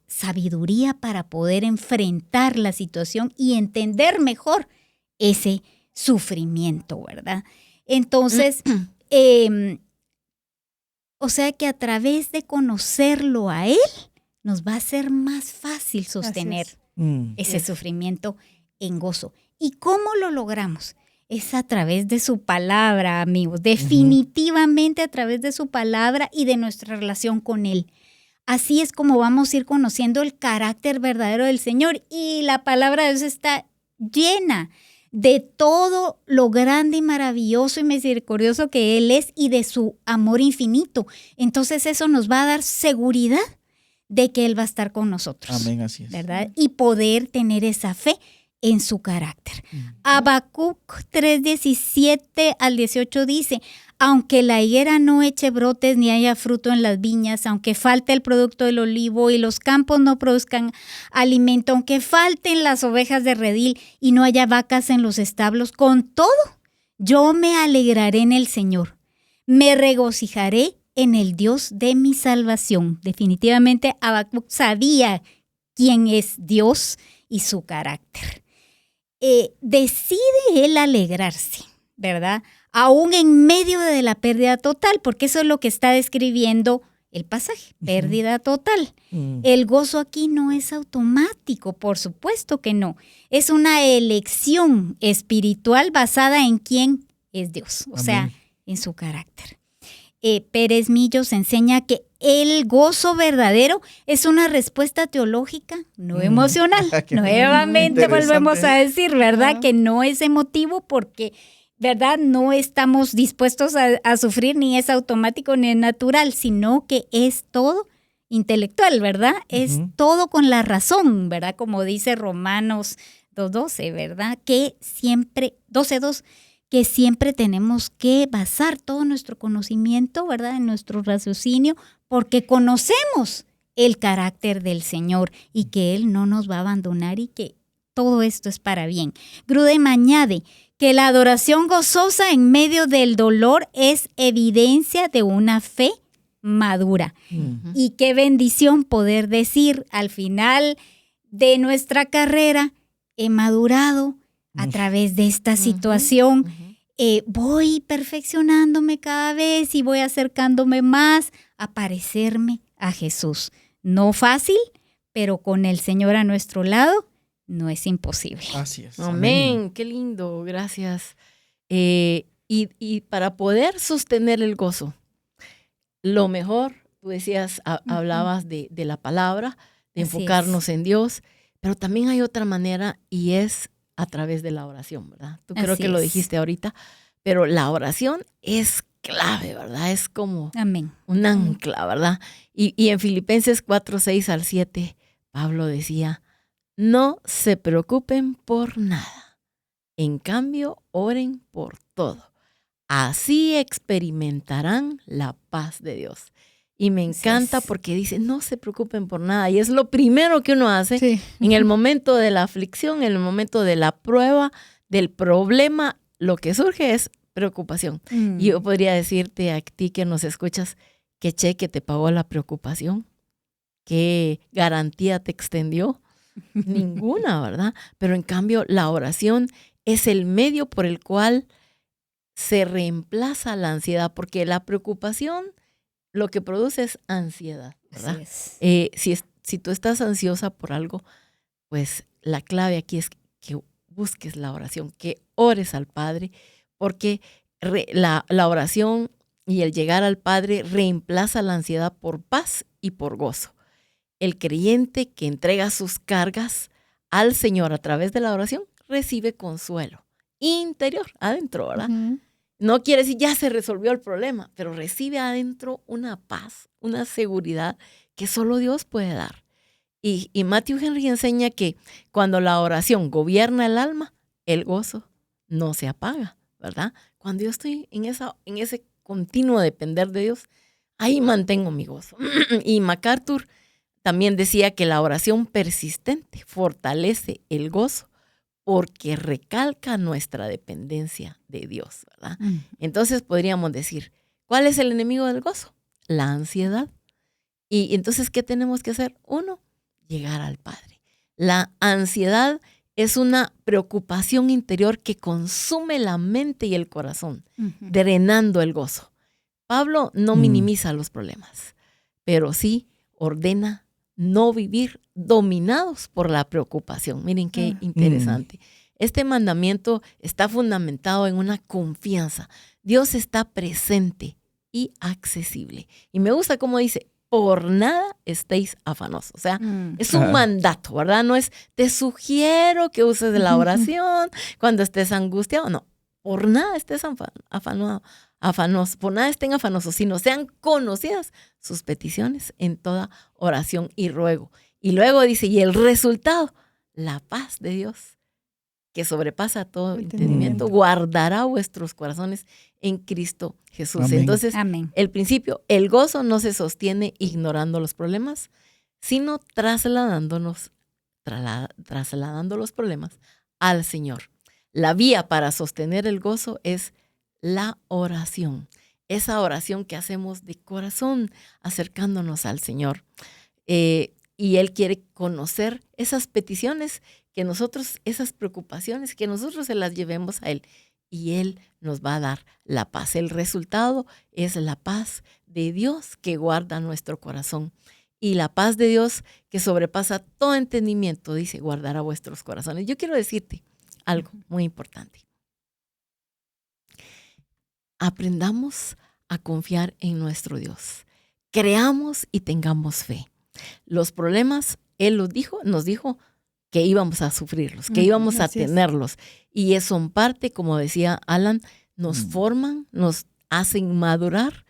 sabiduría para poder enfrentar la situación y entender mejor ese sufrimiento, ¿verdad? Entonces, o sea que a través de conocerlo a Él, nos va a ser más fácil sostener ese sufrimiento en gozo. ¿Y cómo lo logramos? Es a través de su palabra, amigos, definitivamente a través de su palabra y de nuestra relación con Él. Así es como vamos a ir conociendo el carácter verdadero del Señor, y la palabra de Dios está llena de todo lo grande y maravilloso y misericordioso que Él es y de su amor infinito. Entonces eso nos va a dar seguridad de que Él va a estar con nosotros. Amén, así es. ¿Verdad? Y poder tener esa fe en su carácter. Habacuc 3:17 al 18 dice: aunque la higuera no eche brotes ni haya fruto en las viñas, aunque falte el producto del olivo y los campos no produzcan alimento, aunque falten las ovejas de redil y no haya vacas en los establos, con todo yo me alegraré en el Señor, me regocijaré en el Dios de mi salvación. Definitivamente Habacuc sabía quién es Dios y su carácter. Decide él alegrarse, ¿verdad? Aún en medio de la pérdida total, porque eso es lo que está describiendo el pasaje, pérdida total. El gozo aquí no es automático, por supuesto que no. Es una elección espiritual basada en quién es Dios, o sea, en su carácter. Pérez Millos enseña que el gozo verdadero es una respuesta teológica, no emocional. Nuevamente volvemos a decir, ¿verdad? Que no es emotivo porque, ¿verdad? No estamos dispuestos a sufrir, ni es automático ni es natural, sino que es todo intelectual, ¿verdad? Es todo con la razón, ¿verdad? Como dice Romanos 2:12, ¿verdad? Que siempre, 12:2, que siempre tenemos que basar todo nuestro conocimiento, ¿verdad? En nuestro raciocinio, porque conocemos el carácter del Señor y que Él no nos va a abandonar y que todo esto es para bien. Grudem añade que la adoración gozosa en medio del dolor es evidencia de una fe madura. Y qué bendición poder decir al final de nuestra carrera, he madurado a través de esta situación. Voy perfeccionándome cada vez y voy acercándome más a parecerme a Jesús. No fácil, pero con el Señor a nuestro lado no es imposible. Así es. Amén. Qué lindo, gracias. Y para poder sostener el gozo, lo mejor, tú decías, hablabas de la palabra, de enfocarnos en Dios, pero también hay otra manera y es a través de la oración, ¿verdad? Tú creo que lo dijiste ahorita, pero la oración es clave, ¿verdad? Es como un ancla, ¿verdad? Y en Filipenses 4:6-7, Pablo decía, no se preocupen por nada, en cambio oren por todo. Así experimentarán la paz de Dios. Y me encanta porque dice, no se preocupen por nada. Y es lo primero que uno hace en el momento de la aflicción, en el momento de la prueba, del problema. Lo que surge es preocupación. Y yo podría decirte a ti que nos escuchas, ¿qué cheque te pagó la preocupación? ¿Qué garantía te extendió? Ninguna, ¿verdad? Pero en cambio la oración es el medio por el cual se reemplaza la ansiedad, porque la preocupación lo que produce es ansiedad, ¿verdad? Si tú estás ansiosa por algo, pues la clave aquí es que busques la oración, que ores al Padre, porque la oración y el llegar al Padre reemplaza la ansiedad por paz y por gozo. El creyente que entrega sus cargas al Señor a través de la oración recibe consuelo interior, adentro, ¿verdad? Ujú. No quiere decir ya se resolvió el problema, pero recibe adentro una paz, una seguridad que solo Dios puede dar. Y Matthew Henry enseña que cuando la oración gobierna el alma, el gozo no se apaga, ¿verdad? Cuando yo estoy en ese continuo depender de Dios, ahí mantengo mi gozo. Y MacArthur también decía que la oración persistente fortalece el gozo porque recalca nuestra dependencia de Dios, ¿verdad? Entonces podríamos decir, ¿cuál es el enemigo del gozo? La ansiedad. Y entonces, ¿qué tenemos que hacer? Uno, llegar al Padre. La ansiedad es una preocupación interior que consume la mente y el corazón, drenando el gozo. Pablo no minimiza los problemas, pero sí ordena no vivir dominados por la preocupación. Miren qué interesante. Este mandamiento está fundamentado en una confianza. Dios está presente y accesible. Y me gusta cómo dice, por nada estéis afanosos. O sea, es un mandato, ¿verdad? No es, te sugiero que uses la oración cuando estés angustiado. No, por nada estés afanosos, por nada estén afanosos, sino sean conocidas sus peticiones en toda oración y ruego. Y luego dice, y el resultado, la paz de Dios, que sobrepasa todo entendimiento, guardará vuestros corazones en Cristo Jesús. Amén. Entonces, Amén. el principio, el gozo no se sostiene ignorando los problemas, sino trasladando los problemas al Señor. La vía para sostener el gozo es la oración. Esa oración que hacemos de corazón, acercándonos al Señor. Y Él quiere conocer esas peticiones que nosotros, esas preocupaciones, que nosotros se las llevemos a Él. Y Él nos va a dar la paz. El resultado es la paz de Dios que guarda nuestro corazón. Y la paz de Dios que sobrepasa todo entendimiento, dice, guardará vuestros corazones. Yo quiero decirte algo muy importante. Aprendamos a confiar en nuestro Dios. Creamos y tengamos fe. Los problemas, Él nos dijo que íbamos a sufrirlos, que íbamos a tenerlos. Y son parte, como decía Alan, nos forman, nos hacen madurar.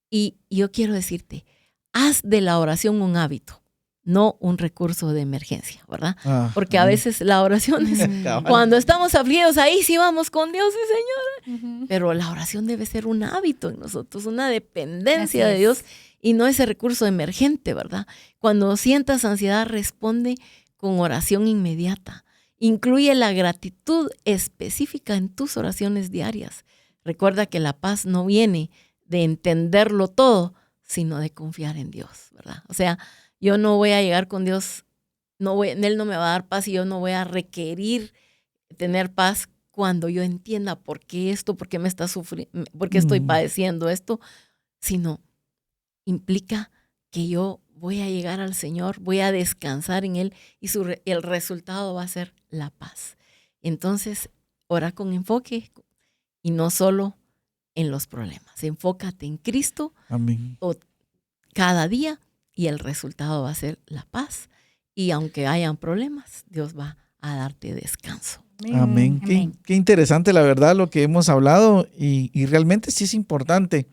Y yo quiero decirte, haz de la oración un hábito, no un recurso de emergencia, ¿verdad? Porque a veces la oración es cuando estamos afligidos, ahí sí vamos con Dios, sí, Señor. Pero la oración debe ser un hábito en nosotros, una dependencia de Dios y no ese recurso emergente, ¿verdad? Cuando sientas ansiedad, responde con oración inmediata. Incluye la gratitud específica en tus oraciones diarias. Recuerda que la paz no viene de entenderlo todo, sino de confiar en Dios, ¿verdad? O sea, yo no voy a llegar con Dios, Él no me va a dar paz y yo no voy a requerir tener paz cuando yo entienda por qué me está sufriendo, por qué estoy padeciendo esto, sino implica que yo voy a llegar al Señor, voy a descansar en Él y el resultado va a ser la paz. Entonces, ora con enfoque y no solo en los problemas. Enfócate en Cristo. Amén. Cada día y el resultado va a ser la paz. Y aunque hayan problemas, Dios va a darte descanso. Amén. Qué interesante, la verdad, lo que hemos hablado y realmente sí es importante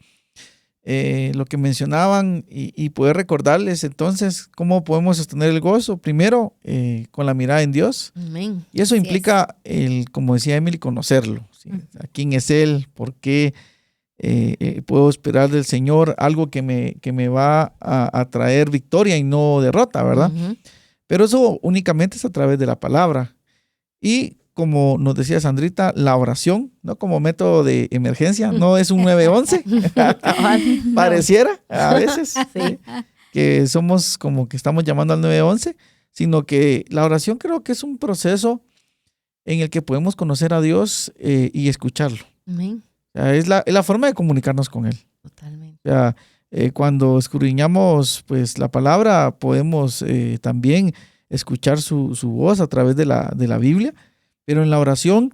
lo que mencionaban y poder recordarles entonces cómo podemos sostener el gozo. Primero, con la mirada en Dios. Amén. Y eso implica, como decía Emily, conocerlo. ¿Sí? ¿A quién es Él? ¿Por qué puedo esperar del Señor algo que me va a traer victoria y no derrota, ¿verdad? Pero eso únicamente es a través de la palabra. Y como nos decía Sandrita, la oración, no como método de emergencia, no es un 911. Pareciera a veces que somos como que estamos llamando al 911, sino que la oración creo que es un proceso en el que podemos conocer a Dios y escucharlo. Amén. O sea, es la forma de comunicarnos con Él. Totalmente. O sea, cuando escudriñamos pues, la palabra, podemos también escuchar su voz a través de la Biblia. Pero en la oración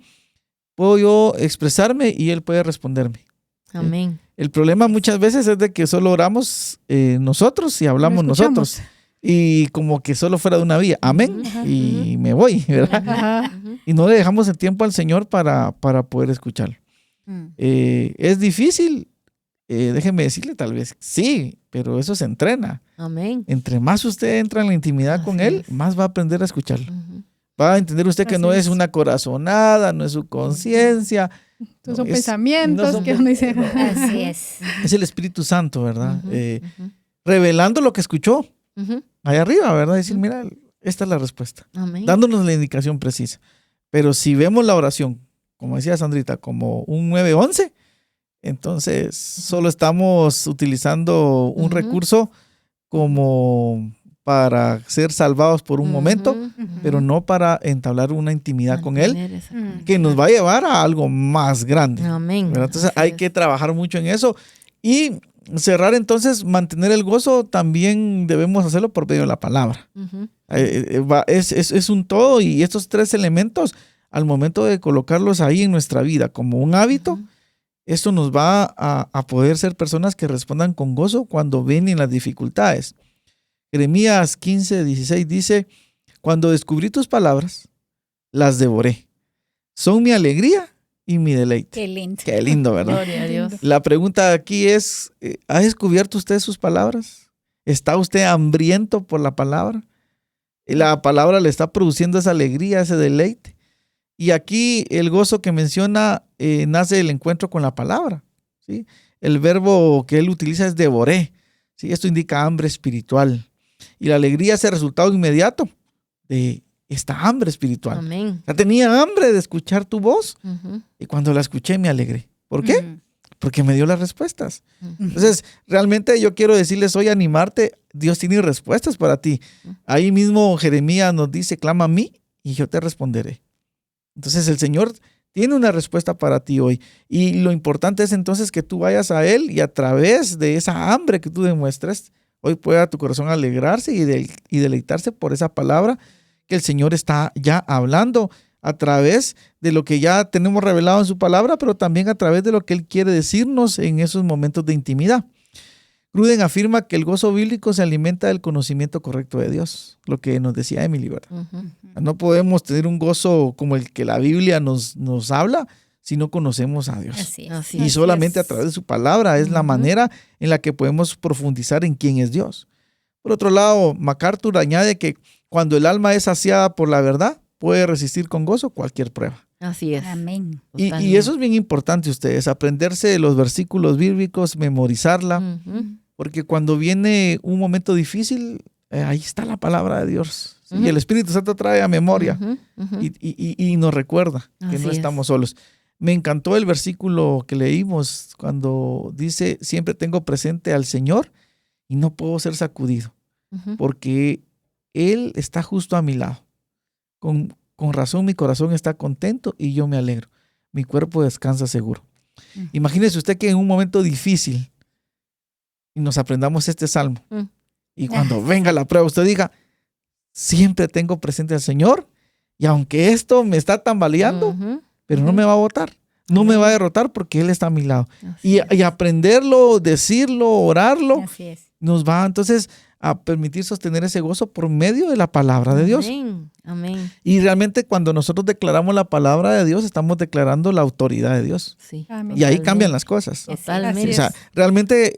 puedo yo expresarme y Él puede responderme. Amén. El problema muchas veces es de que solo oramos nosotros y hablamos No escuchamos. nosotros. Y como que solo fuera de una vía. Amén. Y me voy, ¿verdad? Ajá. Y no le dejamos el tiempo al Señor para poder escucharlo. Es difícil, déjeme decirle tal vez, sí, pero eso se entrena. Amén. Entre más usted entra en la intimidad con Así Él, es. más va a aprender a escucharlo. Ujú. Va a entender usted que Así no es es. una corazonada, no es su conciencia. Entonces no, son es- pensamientos no son que uno dice. Así es. Es el Espíritu Santo, ¿verdad? Ujú, ujú, Revelando lo que escuchó ujú. allá arriba, ¿verdad? Decir, mira, esta es la respuesta. Amén. Dándonos la indicación precisa. Pero si vemos la oración, como decía Sandrita, como un 911, entonces solo estamos utilizando un Ujú. recurso como para ser salvados por un momento, Ujú, ujú. pero no para entablar una intimidad con Él Mantener esa comunión. que nos va a llevar a algo más grande. Amén. ¿Verdad? Entonces Así hay es. que trabajar mucho en eso y cerrar entonces, mantener el gozo, también debemos hacerlo por medio de la palabra. Ujú. Es un todo y estos tres elementos, al momento de colocarlos ahí en nuestra vida como un hábito, Ujú. esto nos va a poder ser personas que respondan con gozo cuando vienen las dificultades. Jeremías 15:16 dice, cuando descubrí tus palabras, las devoré. Son mi alegría y mi deleite. Qué lindo. Qué lindo, ¿verdad? Gloria a Dios. La pregunta aquí es, ¿ha descubierto usted sus palabras? ¿Está usted hambriento por la palabra? La palabra le está produciendo esa alegría, ese deleite. Y aquí el gozo que menciona nace del encuentro con la palabra, ¿sí? El verbo que él utiliza es devoré, ¿sí? Esto indica hambre espiritual. Y la alegría es el resultado inmediato de esta hambre espiritual. Amén. Ya tenía hambre de escuchar tu voz Ujú. y cuando la escuché me alegré. ¿Por qué? Porque me dio las respuestas. Ujú. Entonces, realmente yo quiero decirles hoy, animarte, Dios tiene respuestas para ti. Ahí mismo Jeremías nos dice, clama a mí y yo te responderé. Entonces el Señor tiene una respuesta para ti hoy. Y lo importante es entonces que tú vayas a Él y a través de esa hambre que tú demuestres, hoy pueda tu corazón alegrarse y deleitarse por esa palabra que el Señor está ya hablando a través de lo que ya tenemos revelado en su palabra, pero también a través de lo que Él quiere decirnos en esos momentos de intimidad. Gruden afirma que el gozo bíblico se alimenta del conocimiento correcto de Dios, lo que nos decía Emily, ¿verdad? Ujú. No podemos tener un gozo como el que la Biblia nos habla si no conocemos a Dios. Así es. Así Y es. solamente a través de su palabra es la Ujú. manera en la que podemos profundizar en quién es Dios. Por otro lado, MacArthur añade que cuando el alma es saciada por la verdad, puede resistir con gozo cualquier prueba. Así es. Amén. Y eso es bien importante ustedes, aprenderse los versículos bíblicos, memorizarla, Ujú. porque cuando viene un momento difícil, ahí está la palabra de Dios. ¿sí? Ujú. Y el Espíritu Santo trae a memoria Ujú. Ujú. y nos recuerda que Así no es. estamos solos. Me encantó el versículo que leímos cuando dice, siempre tengo presente al Señor y no puedo ser sacudido, Ujú. porque Él está justo a mi lado. Con razón mi corazón está contento y yo me alegro. Mi cuerpo descansa seguro. Imagínese usted que en un momento difícil y nos aprendamos este salmo Mm. y cuando venga la prueba usted diga, siempre tengo presente al Señor y aunque esto me está tambaleando, Ujú. pero no me va a botar, no me va a derrotar porque Él está a mi lado. Así es. Y aprenderlo, decirlo, orarlo, Así es. nos va entonces a permitir sostener ese gozo por medio de la palabra de Dios. Amén. Amén. Y realmente cuando nosotros declaramos la palabra de Dios, estamos declarando la autoridad de Dios. Sí. Amén. Y ahí Totalmente. cambian las cosas. Totalmente. O sea, realmente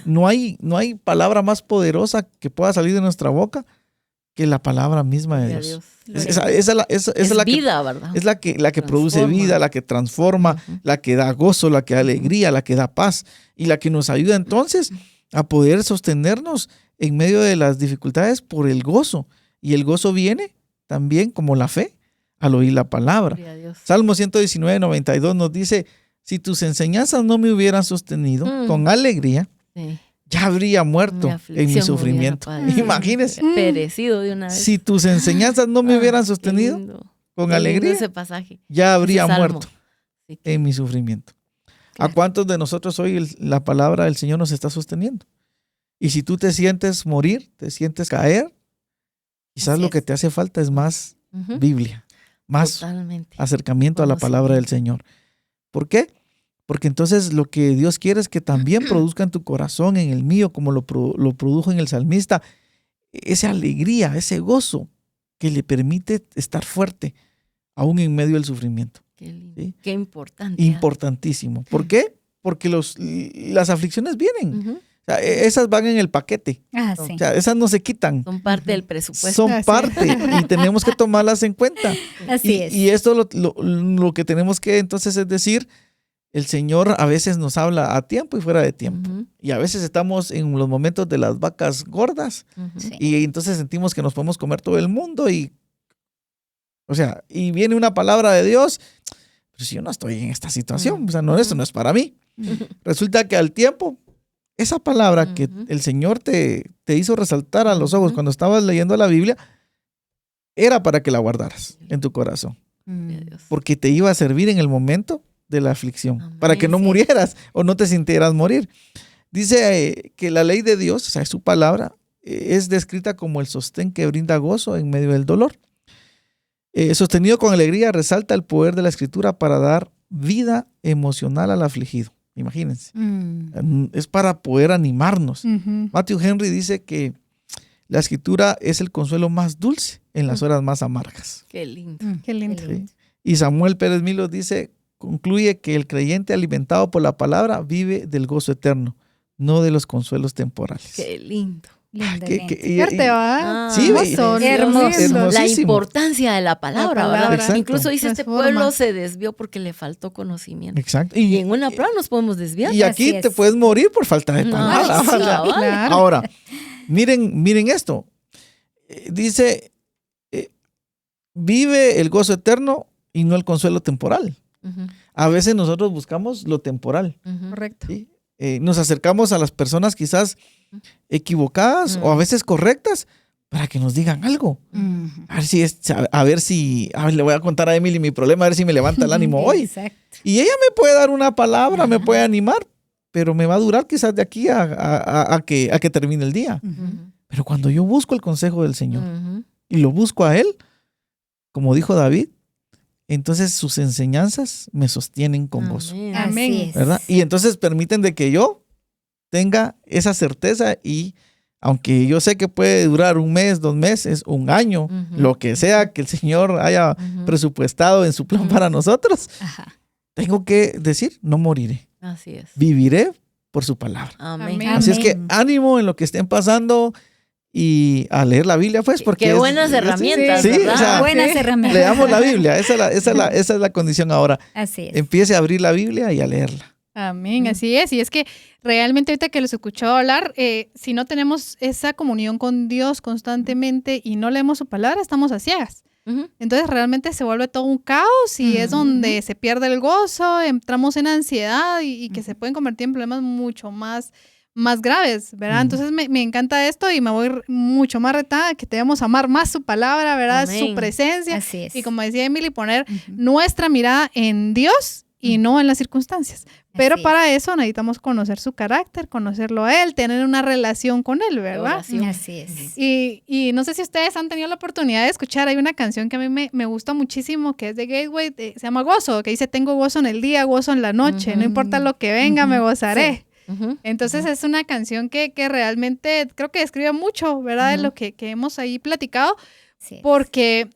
no hay palabra más poderosa que pueda salir de nuestra boca que la palabra misma de Gloria a Dios. Dios. Esa es la que vida, ¿verdad? es la que produce Transforma. vida, la que transforma, Ujú. la que da gozo, la que da alegría, la que da paz y la que nos ayuda entonces a poder sostenernos en medio de las dificultades por el gozo. Y el gozo viene también como la fe al oír la palabra. Gloria a Dios. Salmo 119:92 nos dice, si tus enseñanzas no me hubieran sostenido con alegría, Sí. ya habría muerto Mi en aflicción mi hubiera sufrimiento. padecido. Imagínense, Perecido de una vez. si tus enseñanzas no me hubieran Qué sostenido lindo. con Qué lindo alegría, ese pasaje. ya habría Ese salmo. muerto Sí. en mi sufrimiento. ¿A Claro. cuántos de nosotros hoy la palabra del Señor nos está sosteniendo? Y si tú te sientes morir, te sientes caer, quizás Así lo es. que te hace falta es más Ujú. Biblia, más Totalmente. acercamiento a la palabra del Señor. ¿Por qué? Porque entonces lo que Dios quiere es que también produzca en tu corazón, en el mío, como lo produjo en el salmista, esa alegría, ese gozo que le permite estar fuerte, aún en medio del sufrimiento. Qué lindo. ¿Sí? Qué importante. Importantísimo. ¿Por qué? Porque las aflicciones vienen. Ujú. O sea, esas van en el paquete. Ah, sí. O sea, esas no se quitan. Son parte del presupuesto. Son Así parte y tenemos que tomarlas en cuenta. Así es. Y esto lo que tenemos que entonces es decir, el Señor a veces nos habla a tiempo y fuera de tiempo. Ujú, Y a veces estamos en los momentos de las vacas gordas ujú. Sí. y entonces sentimos que nos podemos comer todo el mundo y viene una palabra de Dios, pero si yo no estoy en esta situación, o sea, no, esto no es para mí. Resulta que al tiempo, esa palabra que Ujú. el Señor te hizo resaltar a los ojos Ujú. cuando estabas leyendo la Biblia, era para que la guardaras en tu corazón, Gloria a Dios. porque te iba a servir en el momento de la aflicción, Amén. para que no Sí. murieras o no te sintieras morir. Dice que la ley de Dios, o sea, su palabra, es descrita como el sostén que brinda gozo en medio del dolor. Sostenido con alegría, resalta el poder de la Escritura para dar vida emocional al afligido. Imagínense. Es para poder animarnos. Ujú. Matthew Henry dice que la Escritura es el consuelo más dulce en las horas más amargas. Qué lindo. Qué lindo. ¿Sí? Y Samuel Pérez Milos concluye que el creyente alimentado por la palabra vive del gozo eterno, no de los consuelos temporales. Qué lindo. Lindo, Que- lindo. que- Fuerte, ¿va? Ah, Sí, Hermoso, hermoso. lindo. La Hermosísimo. importancia de la palabra, La ¿verdad? palabra. Exacto. Incluso dice, este Transforma. pueblo se desvió porque le faltó conocimiento. Exacto. Y en una prueba nos podemos desviar. Y aquí Así es. te puedes morir por falta de No, palabra. sí, O sea, cabal. Claro. ahora, miren esto. Dice, vive el gozo eterno y no el consuelo temporal. Ujú, A veces nosotros buscamos lo temporal. ujú. Correcto. ¿Sí? Nos acercamos a las personas quizás equivocadas o a veces correctas para que nos digan algo. A ver si le voy a contar a Emily mi problema, a ver si me levanta el ánimo hoy. Exacto. Y ella me puede dar una palabra, me puede animar, pero me va a durar quizás de aquí a que termine el día. Ujú, Pero cuando yo busco el consejo del Señor ujú. y lo busco a Él, como dijo David, entonces sus enseñanzas me sostienen con gozo, Amén. Amén. Así es. ¿verdad? Y entonces permiten de que yo tenga esa certeza y aunque yo sé que puede durar 1 mes, 2 meses, 1 año, Ujú. lo que sea que el Señor haya Ujú. presupuestado en su plan para nosotros, Ajá. tengo que decir, no moriré, Así es. viviré por su palabra. Amén. Amén. Así es que Amén. ánimo en lo que estén pasando y a leer la Biblia, pues, porque Qué buenas herramientas, sí, ¿verdad? o sea, Buenas herramientas. leamos la Biblia, esa es la condición ahora. Así es. Empiece a abrir la Biblia y a leerla. Amén, así es. Y es que realmente ahorita que los escuchó hablar, si no tenemos esa comunión con Dios constantemente y no leemos su palabra, estamos a ciegas. Ujú. Entonces realmente se vuelve todo un caos y es donde se pierde el gozo, entramos en ansiedad y que se pueden convertir en problemas mucho más graves, ¿verdad? Entonces me encanta esto y me voy mucho más retada que debemos amar más su palabra, ¿verdad? Amén. Su presencia. Así es. Y como decía Emily, poner Ujú. nuestra mirada en Dios y no en las circunstancias. Pero Así para eso necesitamos conocer su carácter, conocerlo a Él, tener una relación con Él, ¿verdad? Oración. Así es. Y no sé si ustedes han tenido la oportunidad de escuchar, hay una canción que a mí me gusta muchísimo, que es de Gateway, se llama Gozo, que dice, tengo gozo en el día, gozo en la noche, no importa lo que venga, me gozaré. Ujú. Entonces es una canción que realmente creo que describe mucho, ¿verdad? De lo que hemos ahí platicado, Sí. porque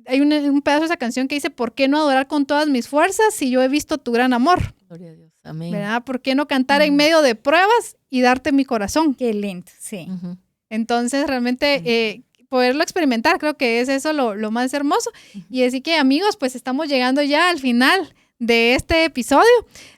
hay un pedazo de esa canción que dice, ¿por qué no adorar con todas mis fuerzas si yo he visto tu gran amor? Gloria a Dios. Amén. ¿Verdad? ¿Por qué no cantar en medio de pruebas y darte mi corazón? Qué lindo, sí. Ujú. Entonces, realmente poderlo experimentar, creo que es eso lo más hermoso. Y así que, amigos, pues estamos llegando ya al final de este episodio.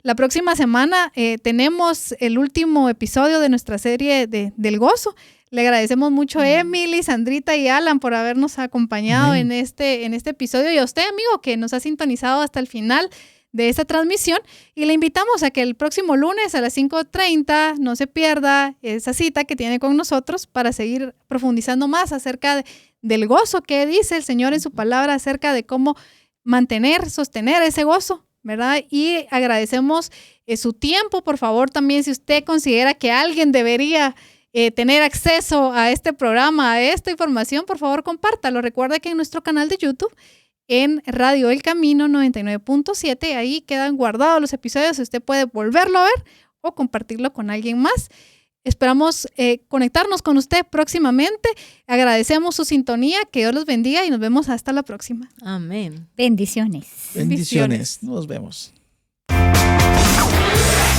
La próxima semana tenemos el último episodio de nuestra serie del gozo. Le agradecemos mucho a Emily, Sandrita y Alan por habernos acompañado Amén. en este episodio y a usted, amigo, que nos ha sintonizado hasta el final de esta transmisión y le invitamos a que el próximo lunes a las 5:30 no se pierda esa cita que tiene con nosotros para seguir profundizando más acerca del gozo que dice el Señor en su palabra acerca de cómo sostener ese gozo, ¿verdad? Y agradecemos su tiempo, por favor, también si usted considera que alguien debería tener acceso a este programa, a esta información, por favor, compártalo. Recuerda que en nuestro canal de YouTube en Radio El Camino 99.7. Ahí quedan guardados los episodios. Usted puede volverlo a ver o compartirlo con alguien más. Esperamos conectarnos con usted próximamente. Agradecemos su sintonía. Que Dios los bendiga y nos vemos hasta la próxima. Amén. Bendiciones. Bendiciones. Nos vemos.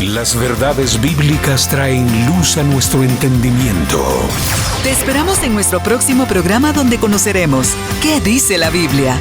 Las verdades bíblicas traen luz a nuestro entendimiento. Te esperamos en nuestro próximo programa donde conoceremos qué dice la Biblia.